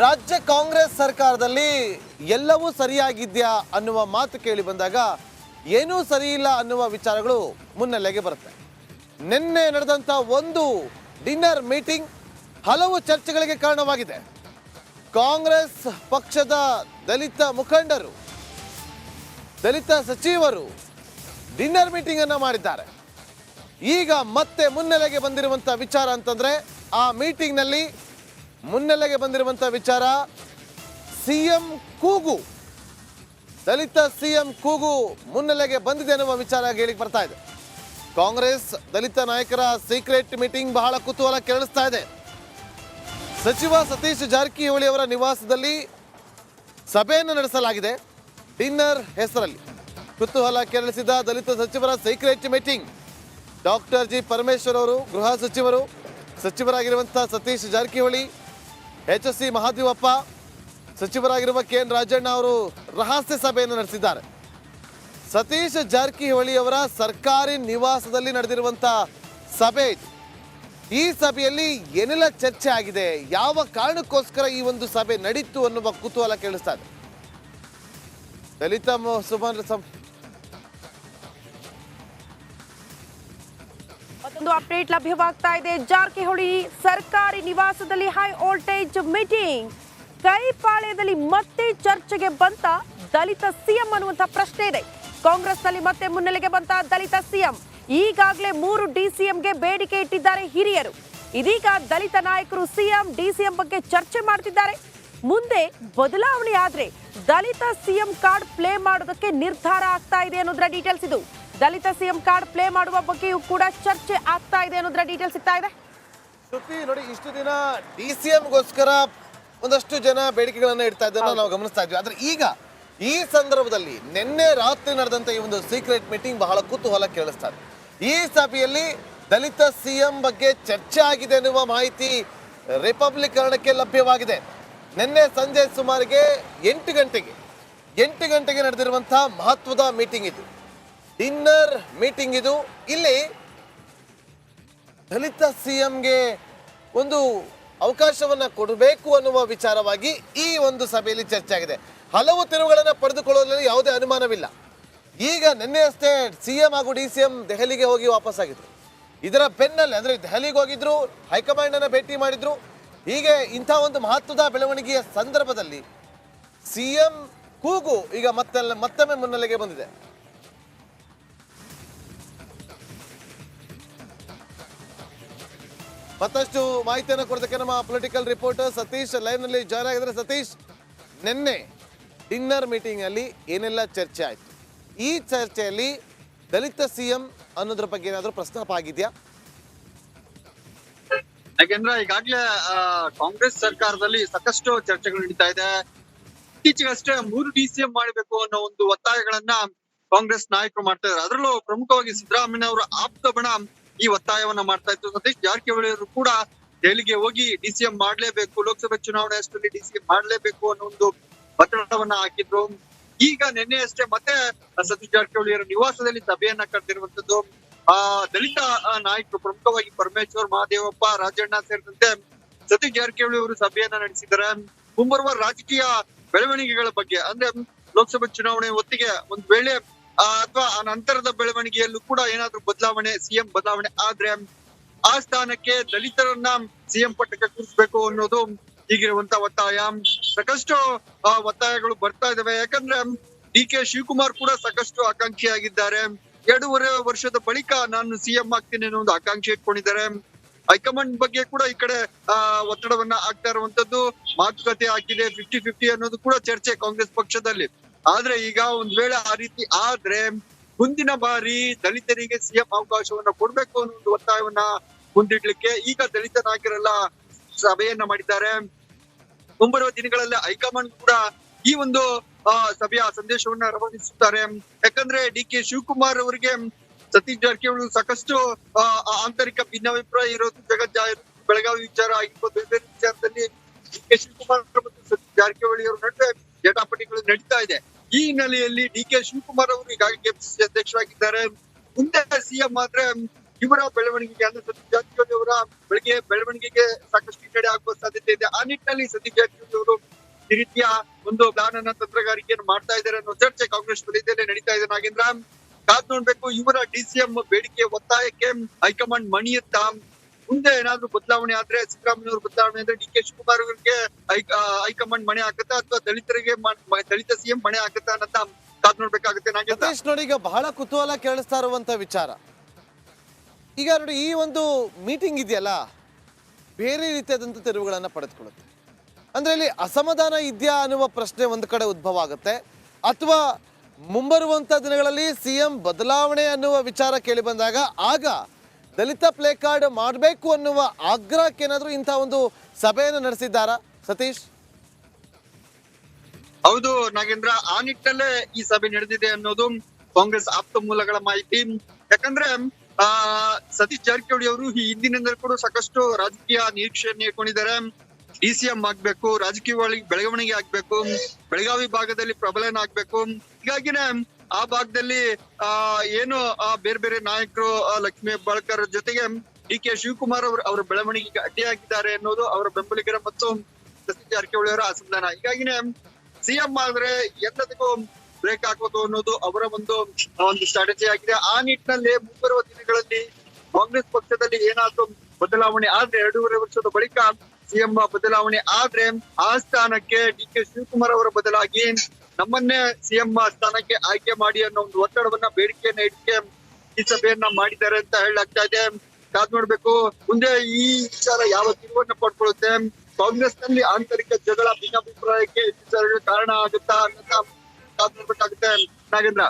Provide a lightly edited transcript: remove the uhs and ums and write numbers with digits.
ರಾಜ್ಯ ಕಾಂಗ್ರೆಸ್ ಸರ್ಕಾರದಲ್ಲಿ ಎಲ್ಲವೂ ಸರಿಯಾಗಿದ್ಯಾ ಅನ್ನುವ ಮಾತು ಕೇಳಿ ಬಂದಾಗ ಏನೂ ಸರಿ ಇಲ್ಲ ಅನ್ನುವ ವಿಚಾರಗಳು ಮುನ್ನೆಲೆಗೆ ಬರುತ್ತೆ. ನಿನ್ನೆ ನಡೆದಂಥ ಒಂದು ಡಿನ್ನರ್ ಮೀಟಿಂಗ್ ಹಲವು ಚರ್ಚೆಗಳಿಗೆ ಕಾರಣವಾಗಿದೆ. ಕಾಂಗ್ರೆಸ್ ಪಕ್ಷದ ದಲಿತ ಮುಖಂಡರು, ದಲಿತ ಸಚಿವರು ಡಿನ್ನರ್ ಮೀಟಿಂಗ್ ಅನ್ನು ಮಾಡಿದ್ದಾರೆ. ಈಗ ಮತ್ತೆ ಮುನ್ನೆಲೆಗೆ ಬಂದಿರುವಂಥ ವಿಚಾರ ಅಂತಂದ್ರೆ, ಆ ಮೀಟಿಂಗ್ನಲ್ಲಿ ಮುನ್ನೆಲೆಗೆ ಬಂದಿರುವಂಥ ವಿಚಾರ ಸಿಎಂ ಕೂಗು, ದಲಿತ ಸಿಎಂ ಕೂಗು ಮುನ್ನೆಲೆಗೆ ಬಂದಿದೆ ಅನ್ನುವ ವಿಚಾರ ಹೇಳಿಕೆ ಬರ್ತಾ ಇದೆ. ಕಾಂಗ್ರೆಸ್ ದಲಿತ ನಾಯಕರ ಸೀಕ್ರೆಟ್ ಮೀಟಿಂಗ್ ಬಹಳ ಕುತೂಹಲ ಕೆರಳಿಸ್ತಾ ಇದೆ. ಸಚಿವ ಸತೀಶ್ ಜಾರಕಿಹೊಳಿ ಅವರ ನಿವಾಸದಲ್ಲಿ ಸಭೆಯನ್ನು ನಡೆಸಲಾಗಿದೆ. ಡಿನ್ನರ್ ಹೆಸರಲ್ಲಿ ಕುತೂಹಲ ಕೆರಳಿಸಿದ ದಲಿತ ಸಚಿವರ secret meeting. Doctor G Parameshwar ಅವರು ಗೃಹ ಸಚಿವರು, ಸಚಿವರಾಗಿರುವಂಥ ಸತೀಶ್ ಜಾರಕಿಹೊಳಿ, HSC ಮಹಾದೇವಪ್ಪ, ಸಚಿವರಾಗಿರುವ KN ರಾಜಣ್ಣ ಅವರು ರಹಸ್ಯ ಸಭೆಯನ್ನು ನಡೆಸಿದ್ದಾರೆ. ಸತೀಶ್ ಜಾರಕಿಹೊಳಿ ಅವರ ಸರ್ಕಾರಿ ನಿವಾಸದಲ್ಲಿ ನಡೆದಿರುವಂಥ ಸಭೆ ಇದು. ಈ ಸಭೆಯಲ್ಲಿ ಏನೆಲ್ಲ ಚರ್ಚೆ ಆಗಿದೆ, ಯಾವ ಕಾರಣಕ್ಕೋಸ್ಕರ ಈ ಒಂದು ಸಭೆ ನಡೀತು ಅನ್ನುವ ಕುತೂಹಲ ಕೇಳಿಸ್ತಾ ಇದೆ. ದಲಿತ ಮತ್ತೊಂದು ಅಪ್ಡೇಟ್ ಲಭ್ಯವಾಗ್ತಾ ಇದೆ. ಜಾರಕಿಹೊಳಿ ಸರ್ಕಾರಿ ನಿವಾಸದಲ್ಲಿ ಹೈ ವೋಲ್ಟೇಜ್ ಮೀಟಿಂಗ್. ಕೈಪಾಳ್ಯದಲ್ಲಿ ಮತ್ತೆ ಚರ್ಚೆಗೆ ಬಂತ ದಲಿತ ಸಿಎಂ ಅನ್ನುವಂಥ ಪ್ರಶ್ನೆ ಇದೆ. ಕಾಂಗ್ರೆಸ್ನಲ್ಲಿ ಮತ್ತೆ ಮುನ್ನೆಲೆಗೆ ಬಂತ ದಲಿತ ಸಿಎಂ. ಈಗಾಗಲೇ 3 DCMಗೆ ಬೇಡಿಕೆ ಇಟ್ಟಿದ್ದಾರೆ ಹಿರಿಯರು. ಇದೀಗ ದಲಿತ ನಾಯಕರು ಸಿಎಂ DCM ಬಗ್ಗೆ ಚರ್ಚೆ ಮಾಡ್ತಿದ್ದಾರೆ. ಮುಂದೆ ಬದಲಾವಣೆ ಆದ್ರೆ ದಲಿತ ಸಿಎಂ ಕಾರ್ಡ್ ಪ್ಲೇ ಮಾಡೋದಕ್ಕೆ ನಿರ್ಧಾರ ಆಗ್ತಾ ಇದೆ ಅನ್ನೋದ್ರ ಡೀಟೇಲ್ಸ್ ಇದು. ದಲಿತ ಸಿಎಂ ಕಾರ್ಡ್ ಪ್ಲೇ ಮಾಡುವ ಬಗ್ಗೆಯೂ ಕೂಡ ಚರ್ಚೆ ಆಗ್ತಾ ಇದೆ ಅನ್ನೋದ್ರ ಡೀಟೇಲ್ಸ್ ಸಿಗ್ತಾ ಇದೆ. ಶ್ರುತಿ, ನೋಡಿ, ಇಷ್ಟು ದಿನ DCMಗೋಸ್ಕರ ಒಂದಷ್ಟು ಜನ ಬೇಡಿಕೆಗಳನ್ನ ಇಡ್ತಾ ಇದ್ದನ್ನ ನಾವು ಗಮನಿಸ್ತಾ ಇದ್ವಿ. ಆದ್ರೆ ಈಗ ಈ ಸಂದರ್ಭದಲ್ಲಿ ನಿನ್ನೆ ರಾತ್ರಿ ನಡೆದಂತ ಈ ಒಂದು ಸೀಕ್ರೆಟ್ ಮೀಟಿಂಗ್ ಬಹಳ ಕುತೂಹಲ ಕೇಳಿಸ್ತಾ ಇದೆ. ಈ ಸಭೆಯಲ್ಲಿ ದಲಿತ ಸಿಎಂ ಬಗ್ಗೆ ಚರ್ಚೆ ಆಗಿದೆ ಅನ್ನುವ ಮಾಹಿತಿ ರಿಪಬ್ಲಿಕ್ ಕನ್ನಡಕ್ಕೆ ಲಭ್ಯವಾಗಿದೆ. ನಿನ್ನೆ ಸಂಜೆ ಸುಮಾರಿಗೆ 8 ಗಂಟೆಗೆ ನಡೆದಿರುವಂತಹ ಮಹತ್ವದ ಮೀಟಿಂಗ್ ಇದು, ಡಿನ್ನರ್ ಮೀಟಿಂಗ್ ಇದು. ಇಲ್ಲಿ ದಲಿತ ಸಿಎಂಗೆ ಒಂದು ಅವಕಾಶವನ್ನ ಕೊಡಬೇಕು ಅನ್ನುವ ವಿಚಾರವಾಗಿ ಈ ಒಂದು ಸಭೆಯಲ್ಲಿ ಚರ್ಚೆ ಆಗಿದೆ. ಹಲವು ತಿರುವುಗಳನ್ನು ಪಡೆದುಕೊಳ್ಳುವುದರಲ್ಲಿ ಯಾವುದೇ ಅನುಮಾನವಿಲ್ಲ. ಈಗ ನಿನ್ನೆ ಅಷ್ಟೇ ಸಿಎಂ ಹಾಗೂ DCM ದೆಹಲಿಗೆ ಹೋಗಿ ವಾಪಸ್ ಆಗಿದ್ರು. ಇದರ ಬೆನ್ನಲ್ಲೇ ಅಂದ್ರೆ ದೆಹಲಿಗೆ ಹೋಗಿದ್ರು, ಹೈಕಮಾಂಡ್ ಅನ್ನ ಭೇಟಿ ಮಾಡಿದ್ರು. ಹೀಗೆ ಇಂಥ ಒಂದು ಮಹತ್ವದ ಬೆಳವಣಿಗೆಯ ಸಂದರ್ಭದಲ್ಲಿ ಸಿಎಂ ಕೂಗು ಈಗ ಮತ್ತೊಮ್ಮೆ ಮುನ್ನೆಲೆಗೆ ಬಂದಿದೆ. ಮತ್ತಷ್ಟು ಮಾಹಿತಿಯನ್ನು ಕೊಡೋದಕ್ಕೆ ನಮ್ಮ ಪೊಲಿಟಿಕಲ್ ರಿಪೋರ್ಟರ್ ಸತೀಶ್ ಲೈವ್ ನಲ್ಲಿ ಜಾಯ್ನ್ ಆಗಿದ್ದಾರೆ. ಸತೀಶ್, ನಿನ್ನೆ ಡಿನ್ನರ್ ಮೀಟಿಂಗ್ ಅಲ್ಲಿ ಏನೆಲ್ಲ ಚರ್ಚೆ ಆಯ್ತು? ಈ ಚರ್ಚೆಯಲ್ಲಿ ದಲಿತ ಸಿಎಂ ಅನ್ನೋದ್ರ ಬಗ್ಗೆ ಏನಾದ್ರೂ ಪ್ರಸ್ತಾಪ ಆಗಿದೆಯಾ? ಯಾಕೆಂದ್ರೆ ಈಗಾಗ್ಲೇ ಕಾಂಗ್ರೆಸ್ ಸರ್ಕಾರದಲ್ಲಿ ಸಾಕಷ್ಟು ಚರ್ಚೆಗಳು ನಡೀತಾ ಇದೆ. ಇತ್ತೀಚೆಗಷ್ಟೇ 3 DCM ಮಾಡಬೇಕು ಅನ್ನೋ ಒಂದು ಒತ್ತಾಯಗಳನ್ನ ಕಾಂಗ್ರೆಸ್ ನಾಯಕರು ಮಾಡ್ತಾ ಇದ್ದಾರೆ. ಅದರಲ್ಲೂ ಪ್ರಮುಖವಾಗಿ ಸಿದ್ದರಾಮಯ್ಯ ಅವರ ಆಪ್ತ ಬಣ ಈ ಒತ್ತಾಯವನ್ನ ಮಾಡ್ತಾ ಇತ್ತು. ಸತೀಶ್ ಜಾರಕಿಹೊಳಿ ಅವರು ಕೂಡ ದೆಹಲಿಗೆ ಹೋಗಿ DCM ಮಾಡ್ಲೇಬೇಕು, ಲೋಕಸಭೆ ಚುನಾವಣೆ ಅಷ್ಟರಲ್ಲಿ DCM ಮಾಡ್ಲೇಬೇಕು ಅನ್ನೋ ಒಂದು ಒತ್ತಡವನ್ನ ಹಾಕಿದ್ರು. ಈಗ ನಿನ್ನೆ ಅಷ್ಟೇ ಮತ್ತೆ ಸತೀಶ್ ಜಾರಕಿಹೊಳಿ ಅವರ ನಿವಾಸದಲ್ಲಿ ಸಭೆಯನ್ನ ಕರೆದಿರುವಂತದ್ದು. ದಲಿತ ನಾಯಕರು ಪ್ರಮುಖವಾಗಿ ಪರಮೇಶ್ವರ್, ಮಹಾದೇವಪ್ಪ, ರಾಜಣ್ಣ ಸೇರಿದಂತೆ ಸತೀಶ್ ಜಾರಕಿಹೊಳಿ ಅವರು ಸಭೆಯನ್ನ ನಡೆಸಿದ್ದಾರೆ. ಮುಂಬರುವ ರಾಜಕೀಯ ಬೆಳವಣಿಗೆಗಳ ಬಗ್ಗೆ, ಅಂದ್ರೆ ಲೋಕಸಭೆ ಚುನಾವಣೆ ಹೊತ್ತಿಗೆ ಒಂದ್ ವೇಳೆ ಅಥವಾ ಆ ನಂತರದ ಬೆಳವಣಿಗೆಯಲ್ಲೂ ಕೂಡ ಏನಾದ್ರೂ ಬದಲಾವಣೆ, ಸಿಎಂ ಬದಲಾವಣೆ ಆದ್ರೆ ಆ ಸ್ಥಾನಕ್ಕೆ ದಲಿತರನ್ನ ಸಿಎಂ ಪಟ್ಟಕ್ಕೆ ಕೂರಿಸ್ಬೇಕು ಅನ್ನೋದು ಈಗಿರುವಂತ ಒತ್ತಾಯ. ಸಾಕಷ್ಟು ಒತ್ತಾಯಗಳು ಬರ್ತಾ ಇದಾವೆ. ಯಾಕಂದ್ರೆ DK ಶಿವಕುಮಾರ್ ಕೂಡ ಸಾಕಷ್ಟು ಆಕಾಂಕ್ಷಿಯಾಗಿದ್ದಾರೆ. 2.5 ವರ್ಷದ ಬಳಿಕ ನಾನು ಸಿಎಂ ಆಗ್ತೀನಿ ಅನ್ನೋ ಒಂದು ಆಕಾಂಕ್ಷೆ ಇಟ್ಕೊಂಡಿದ್ದಾರೆ. ಹೈಕಮಾಂಡ್ ಬಗ್ಗೆ ಕೂಡ ಈ ಕಡೆ ಒತ್ತಡವನ್ನ ಆಗ್ತಾ ಇರುವಂತದ್ದು, ಮಾತುಕತೆ ಆಗಿದೆ. 50-50 ಅನ್ನೋದು ಕೂಡ ಚರ್ಚೆ ಕಾಂಗ್ರೆಸ್ ಪಕ್ಷದಲ್ಲಿ. ಆದ್ರೆ ಈಗ ಒಂದ್ ವೇಳೆ ಆ ರೀತಿ ಆದ್ರೆ ಮುಂದಿನ ಬಾರಿ ದಲಿತರಿಗೆ ಸಿಎಂ ಅವಕಾಶವನ್ನ ಕೊಡ್ಬೇಕು ಅನ್ನೋ ಒಂದು ಒತ್ತಾಯವನ್ನ ಮುಂದಿಡ್ಲಿಕ್ಕೆ ಈಗ ದಲಿತ ನಾಯಕರೆಲ್ಲ ಸಭೆಯನ್ನ ಮಾಡಿದ್ದಾರೆ. ಮುಂಬರುವ ದಿನಗಳಲ್ಲಿ ಹೈಕಮಾಂಡ್ ಕೂಡ ಈ ಒಂದು ಸಭೆಯ ಸಂದೇಶವನ್ನ ರವಾನಿಸುತ್ತಾರೆ. ಯಾಕಂದ್ರೆ DK ಶಿವಕುಮಾರ್ ಅವರಿಗೆ ಸತೀಶ್ ಜಾರಕಿಹೊಳಿ ಸಾಕಷ್ಟು ಆಂತರಿಕ ಭಿನ್ನಾಭಿಪ್ರಾಯ ಇರೋದು ಜಗಜ್ಜಾಹಿರು. ಬೆಳಗಾವಿ ವಿಚಾರ ಆಗಿರ್ಬೋದು, ಬೇರೆ ವಿಚಾರದಲ್ಲಿ DK ಶಿವಕುಮಾರ್ ಮತ್ತು ಸತೀಶ್ ಜಾರಕಿಹೊಳಿ ಅವರ ನಡುವೆ ಜಟಾಪಟಿಗಳು ನಡೀತಾ ಇದೆ. ಈ ಹಿನ್ನೆಲೆಯಲ್ಲಿ DK ಶಿವಕುಮಾರ್ ಅವರು ಈಗಾಗಲೇ KPCC ಅಧ್ಯಕ್ಷರಾಗಿದ್ದಾರೆ. ಮುಂದೆ ಸಿಎಂ ಆದ್ರೆ ಇವರ ಬೆಳವಣಿಗೆಗೆ ಅಂದ್ರೆ ಸತೀಶ್ ಜಾರಕಿಹೊಳಿ ಅವರ ಬೆಳವಣಿಗೆಗೆ ಸಾಕಷ್ಟು ಹಿನ್ನಡೆ ಆಗುವ ಸಾಧ್ಯತೆ ಇದೆ. ಆ ನಿಟ್ಟಿನಲ್ಲಿ ಸತೀಶ್ ಜಾರಕಿಹೊಳಿ ಅವರು ಈ ರೀತಿಯ ಒಂದು ಪ್ಲಾನ್ ಅನ್ನ ತಂತ್ರಗಾರಿಕೆಯನ್ನು ಮಾಡ್ತಾ ಇದ್ದಾರೆ ಅನ್ನೋ ಚರ್ಚೆ ಕಾಂಗ್ರೆಸ್ ವಲಯದಲ್ಲೇ ನಡೀತಾ ಇದೆ. ನಾಗೇಂದ್ರ, ಕಾದ್ ನೋಡ್ಬೇಕು. ಇವರ ಡಿಸಿಎಂ ಬೇಡಿಕೆ ಒತ್ತಾಯಕ್ಕೆ ಹೈಕಮಾಂಡ್ ಮಣಿಯುತ್ತಾ? ಮುಂದೆ ಏನಾದ್ರು ಬದಲಾವಣೆ ಆದ್ರೆ, ಸಿದ್ದರಾಮಯ್ಯ ಅವರು ಬದಲಾವಣೆ ಆದ್ರೆ ಡಿ ಕೆ ಶಿವಕುಮಾರ್ ಅವರಿಗೆ ಹೈಕಮಾಂಡ್ ಮಣೆ ಹಾಕುತ್ತಾ ಅಥವಾ ದಲಿತ ಸಿಎಂ ಮಣೆ ಹಾಕುತ್ತಾ ಅನ್ನೋದ ಕಾದ್ ನೋಡ್ಬೇಕಾಗುತ್ತೆ. ನಾಗೇಂದ್ರ, ಸತೀಶ್ ನೋಡಿ, ಈಗ ಬಹಳ ಕುತೂಹಲ ಕೇಳಿಸ್ತಾ ಇರುವಂತ ವಿಚಾರ, ಈಗ ನೋಡಿ ಈ ಒಂದು ಮೀಟಿಂಗ್ ಇದೆಯಲ್ಲ ಬೇರೆ ರೀತಿಯಾದಂಥ ತಿರುವುಗಳನ್ನ ಪಡೆದುಕೊಳ್ಳುತ್ತೆ. ಅಂದ್ರೆ ಇಲ್ಲಿ ಅಸಮಾಧಾನ ಇದೆಯಾ ಅನ್ನುವ ಪ್ರಶ್ನೆ ಒಂದು ಕಡೆ ಉದ್ಭವ ಆಗುತ್ತೆ, ಅಥವಾ ಮುಂಬರುವಂತ ದಿನಗಳಲ್ಲಿ ಸಿಎಂ ಬದಲಾವಣೆ ಅನ್ನುವ ವಿಚಾರ ಕೇಳಿ ಬಂದಾಗ ಆಗ ದಲಿತ ಪ್ಲೇ ಕಾರ್ಡ್ ಮಾಡಬೇಕು ಅನ್ನುವ ಆಗ್ರಹಕ್ಕೆ ಏನಾದರೂ ಇಂಥ ಒಂದು ಸಭೆಯನ್ನು ನಡೆಸಿದ್ದಾರಾ ಸತೀಶ್? ಹೌದು ನಾಗೇಂದ್ರ, ಆ ನಿಟ್ಟಿನಲ್ಲೇ ಈ ಸಭೆ ನಡೆದಿದೆ ಅನ್ನೋದು ಕಾಂಗ್ರೆಸ್ ಆಪ್ತ ಮೂಲಗಳ ಮಾಹಿತಿ. ಯಾಕಂದ್ರೆ ಸತೀಶ್ ಜಾರಕಿಹೊಳಿ ಅವರು ಈ ಹಿಂದಿನಿಂದಲೂ ಕೂಡ ಸಾಕಷ್ಟು ರಾಜಕೀಯ ನಿರೀಕ್ಷೆಯನ್ನು ಇಟ್ಕೊಂಡಿದ್ದಾರೆ. ಡಿಸಿಎಂ ಆಗ್ಬೇಕು, ರಾಜಕೀಯವಾಗಿ ಬೆಳವಣಿಗೆ ಆಗ್ಬೇಕು, ಬೆಳಗಾವಿ ಭಾಗದಲ್ಲಿ ಪ್ರಬಲನ ಆಗ್ಬೇಕು. ಹೀಗಾಗಿನೇ ಆ ಭಾಗದಲ್ಲಿ ಏನು ಬೇರೆ ಬೇರೆ ನಾಯಕರು ಲಕ್ಷ್ಮೀ ಹೆಬ್ಬಾಳ್ಕರ್ ಜೊತೆಗೆ ಡಿ ಕೆ ಶಿವಕುಮಾರ್ ಅವರ ಬೆಳವಣಿಗೆಗೆ ಅಡ್ಡಿಯಾಗಿದ್ದಾರೆ ಅನ್ನೋದು ಅವರ ಬೆಂಬಲಿಗರ ಮತ್ತು ಸತೀಶ್ ಜಾರಕಿಹೊಳಿ ಅವರ ಅಸಮಾಧಾನ. ಹೀಗಾಗಿನೇ ಸಿಎಂ ಆದ್ರೆ ಎಲ್ಲದಕ್ಕೂ ಬ್ರೇಕ್ ಹಾಕೋದು ಅನ್ನೋದು ಅವರ ಒಂದು ಸ್ಟ್ರಾಟಜಿ ಆಗಿದೆ. ಆ ನಿಟ್ಟಿನಲ್ಲಿ ಮುಂಬರುವ ದಿನಗಳಲ್ಲಿ ಕಾಂಗ್ರೆಸ್ ಪಕ್ಷದಲ್ಲಿ ಏನಾದ್ರೂ ಬದಲಾವಣೆ ಆದ್ರೆ, 2.5 ವರ್ಷದ ಬಳಿಕ ಸಿಎಂ ಬದಲಾವಣೆ ಆದ್ರೆ ಆ ಸ್ಥಾನಕ್ಕೆ ಡಿ ಕೆ ಶಿವಕುಮಾರ್ ಅವರ ಬದಲಾಗಿ ನಮ್ಮನ್ನೇ ಸಿಎಂ ಸ್ಥಾನಕ್ಕೆ ಆಯ್ಕೆ ಮಾಡಿ ಅನ್ನೋ ಒಂದು ಒತ್ತಡವನ್ನ, ಬೇಡಿಕೆಯನ್ನ ಇಟ್ಟಕ್ಕೆ ಈ ಸಭೆಯನ್ನ ಮಾಡಿದ್ದಾರೆ ಅಂತ ಹೇಳಲಾಗ್ತಾ ಇದೆ. ಕಾದ್ ನೋಡ್ಬೇಕು ಮುಂದೆ ಈ ವಿಚಾರ ಯಾವ ತಿರುವನ್ನ ಪಡ್ಕೊಳ್ಳುತ್ತೆ. ಕಾಂಗ್ರೆಸ್ ನಲ್ಲಿ ಆಂತರಿಕ ಜಗಳ, ಭಿನ್ನಾಭಿಪ್ರಾಯಕ್ಕೆ ಕಾರಣ ಆಗುತ್ತಾ ಅನ್ನೋದನ್ನ ಕಾದ್ ನೋಡ್ಬೇಕಾಗುತ್ತೆ ನಾಗೇಂದ್ರ.